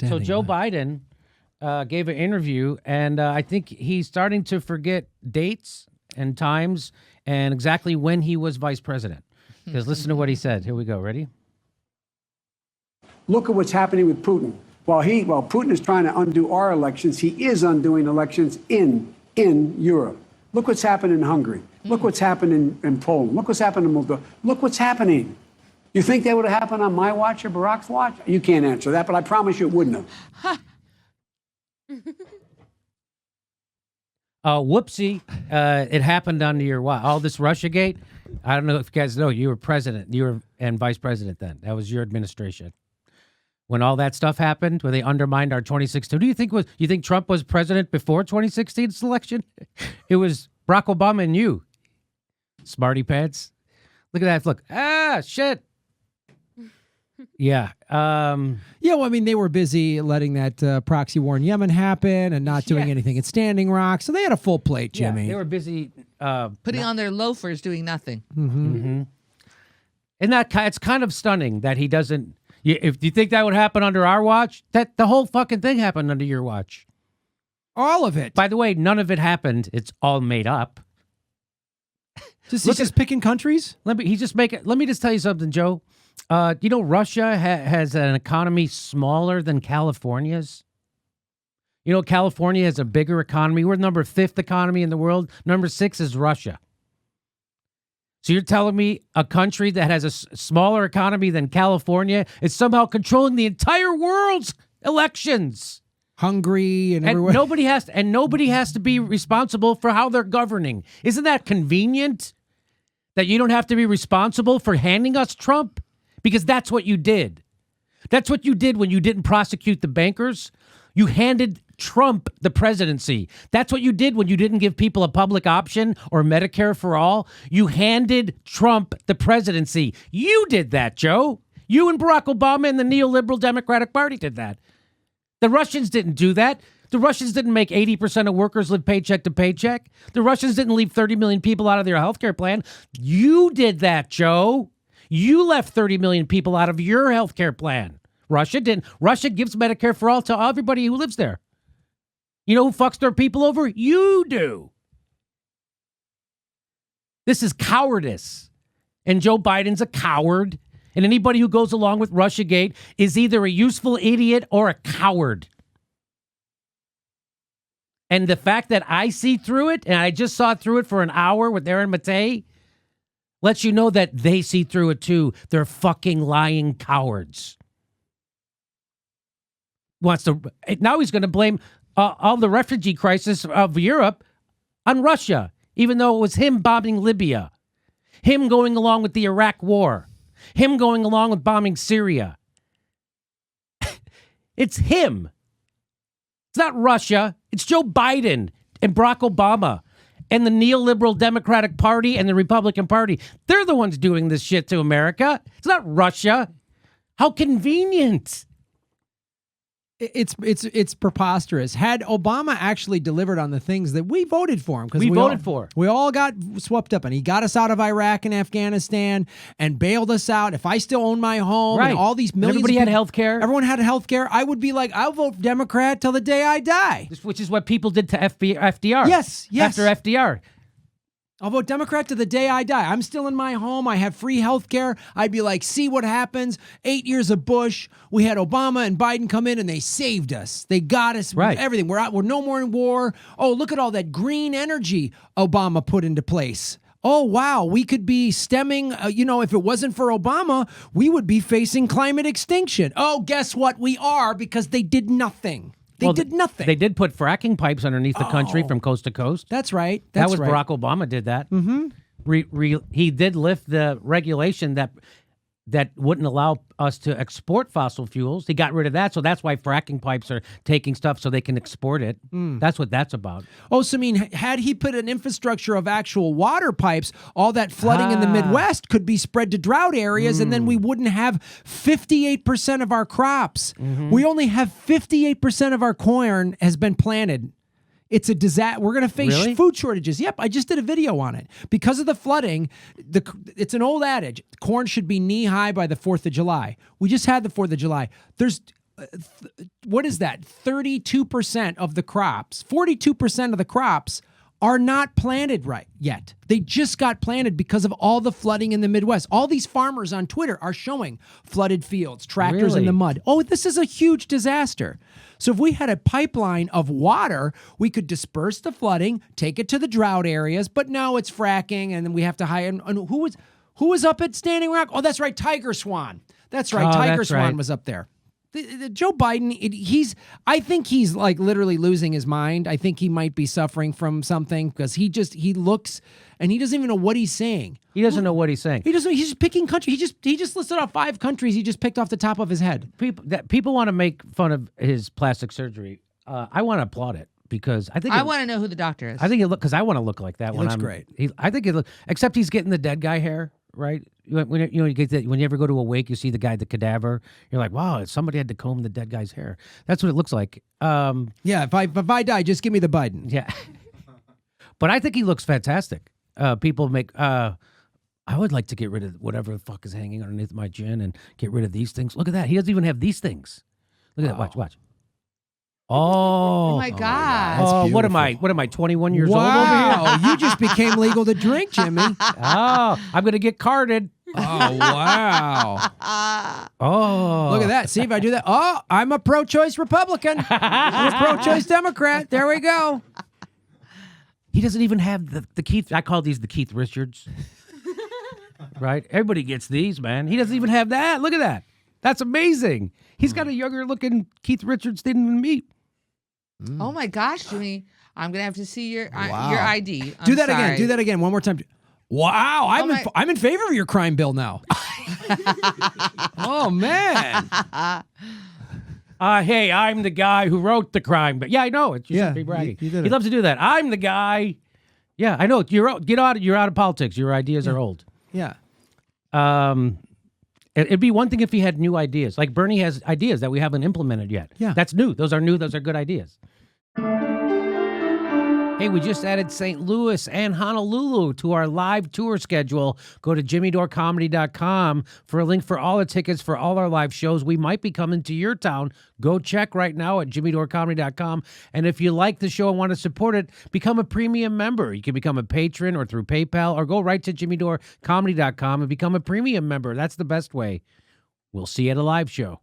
So Joe Biden gave an interview, and I think he's starting to forget dates and times and exactly when he was vice president. Because listen to what he said. Here we go. Ready? Look at what's happening with Putin. While Putin is trying to undo our elections, he is undoing elections in Europe. Look what's happened in Hungary. Look what's happened in Poland. Look what's happened in Moldova. Look what's happening. You think that would have happened on my watch or Barack's watch? You can't answer that, but I promise you it wouldn't have. Whoopsie. It happened under your watch. All this Russiagate. I don't know if you guys know, you were president. You were and vice president then. That was your administration. When all that stuff happened, where they undermined our 2016. Who do you think Trump was president before 2016's election? It was Barack Obama and you. Smarty pants. Look at that. Look. Shit. Yeah. Well, I mean, they were busy letting that proxy war in Yemen happen and not doing anything at Standing Rock. So they had a full plate, Jimmy. Yeah, they were busy putting on their loafers, doing nothing. And it's kind of stunning that he doesn't. If you think that would happen under our watch, that the whole fucking thing happened under your watch. All of it. By the way, none of it happened. It's all made up. He's just picking countries? Let me just tell you something, Joe. Russia has an economy smaller than California's. California has a bigger economy. We're number 5th economy in the world. Number 6 is Russia. So you're telling me a country that has a smaller economy than California is somehow controlling the entire world's elections? Hungary and everywhere. Nobody has to be responsible for how they're governing. Isn't that convenient? That you don't have to be responsible for handing us Trump? Because that's what you did. That's what you did when you didn't prosecute the bankers. You handed Trump the presidency. That's what you did when you didn't give people a public option or Medicare for all. You handed Trump the presidency. You did that, Joe. You and Barack Obama and the neoliberal Democratic Party did that. The Russians didn't do that. The Russians didn't make 80% of workers live paycheck to paycheck. The Russians didn't leave 30 million people out of their health care plan. You did that, Joe. You left 30 million people out of your health care plan. Russia didn't. Russia gives Medicare for all to everybody who lives there. You know who fucks their people over? You do. This is cowardice. And Joe Biden's a coward. And anybody who goes along with Russiagate is either a useful idiot or a coward. And the fact that I see through it, and I just saw through it for an hour with Aaron Matei, lets you know that they see through it too. They're fucking lying cowards. Now he's going to blame all the refugee crisis of Europe on Russia, even though it was him bombing Libya, him going along with the Iraq war, him going along with bombing Syria. It's him. It's not Russia. It's Joe Biden and Barack Obama and the neoliberal Democratic Party and the Republican Party. They're the ones doing this shit to America. It's not Russia. How convenient. It's preposterous. Had Obama actually delivered on the things that we voted for him, because we all got swept up, and he got us out of Iraq and Afghanistan and bailed us out. If I still own my home, right, and all these millions, everybody had health care. Everyone had health care. I would be like, I'll vote Democrat till the day I die. Which is what people did to FDR. Yes. After FDR. I'll vote Democrat to the day I die. I'm still in my home. I have free health care. I'd be like, see what happens. 8 years of Bush. We had Obama and Biden come in and they saved us. They got us right. Everything. We're no more in war. Oh, look at all that green energy Obama put into place. Oh, wow. We could be stemming, if it wasn't for Obama, we would be facing climate extinction. Oh, guess what? We are, because they did nothing. They did nothing. They did put fracking pipes underneath the country from coast to coast. That's right. Barack Obama did that. Mm-hmm. He did lift the regulation that wouldn't allow us to export fossil fuels. He got rid of that, so that's why fracking pipes are taking stuff so they can export it. That's what that's about. Oh, so I mean, had he put an infrastructure of actual water pipes, all that flooding in the Midwest could be spread to drought areas, and then we wouldn't have 58% of our crops. Mm-hmm. We only have 58% of our corn has been planted. It's a disaster. We're going to face food shortages. Yep, I just did a video on it. Because of the flooding, it's an old adage. Corn should be knee-high by the 4th of July. We just had the 4th of July. There's what is that? 32% of the crops, 42% of the crops are not planted right yet. They just got planted because of all the flooding in the Midwest. All these farmers on Twitter are showing flooded fields, tractors in Really? the mud. Oh, this is a huge disaster. So if we had a pipeline of water, we could disperse the flooding, take it to the drought areas, but no, it's fracking, and then we have to hire. And who was up at Standing Rock? Oh, that's right, Tiger Swan. That's right, Oh, Tiger that's Swan right. was up there. Joe Biden, I think he's like literally losing his mind. I think he might be suffering from something because he looks and he doesn't even know what he's saying. He doesn't know what he's saying. He's just picking countries. He just listed off 5 countries he just picked off the top of his head. People want to make fun of his plastic surgery. I want to applaud it because I want to know who the doctor is. I think it look because I want to look like that. He when looks I'm great. I think it look except he's getting the dead guy hair right. When you get that, when you ever go to a wake, you see the guy, the cadaver. You're like, wow, somebody had to comb the dead guy's hair. That's what it looks like. Yeah, if I die, just give me the Biden. Yeah, but I think he looks fantastic. People make. I would like to get rid of whatever the fuck is hanging underneath my chin and get rid of these things. Look at that. He doesn't even have these things. Look at that. Watch. Oh, oh my God. That's what am I? beautiful. What am I? 21 years old over here? Wow, you just became legal to drink, Jimmy. Oh, I'm gonna get carded. Oh, wow. Oh, Look at that. See if I do that. Oh, I'm a pro-choice Republican. I'm a pro-choice Democrat. There we go. He doesn't even have the Keith. I call these the Keith Richards. Right? Everybody gets these, man. He doesn't even have that. Look at that. That's amazing. He's got a younger looking Keith Richards than me. Oh my gosh, Jimmy. I'm going to have to see your Wow. your ID. I'm Do that sorry. again. Do that again. One more time. Wow, I'm in favor of your crime bill now. Oh man. Hey, I'm the guy who wrote the crime. But yeah, I know it. You Yeah, should be bragging. you did He it. loves to do that. I'm the guy. Yeah, I know. You're out of politics. Your ideas are old. Yeah. It'd be one thing if he had new ideas. Like Bernie has ideas that we haven't implemented yet. Yeah. That's new. Those are new. Those are good ideas. Hey, we just added St. Louis and Honolulu to our live tour schedule. Go to jimmydorecomedy.com for a link for all the tickets for all our live shows. We might be coming to your town. Go check right now at jimmydorecomedy.com. And if you like the show and want to support it, become a premium member. You can become a patron or through PayPal, or go right to jimmydorecomedy.com and become a premium member. That's the best way. We'll see you at a live show.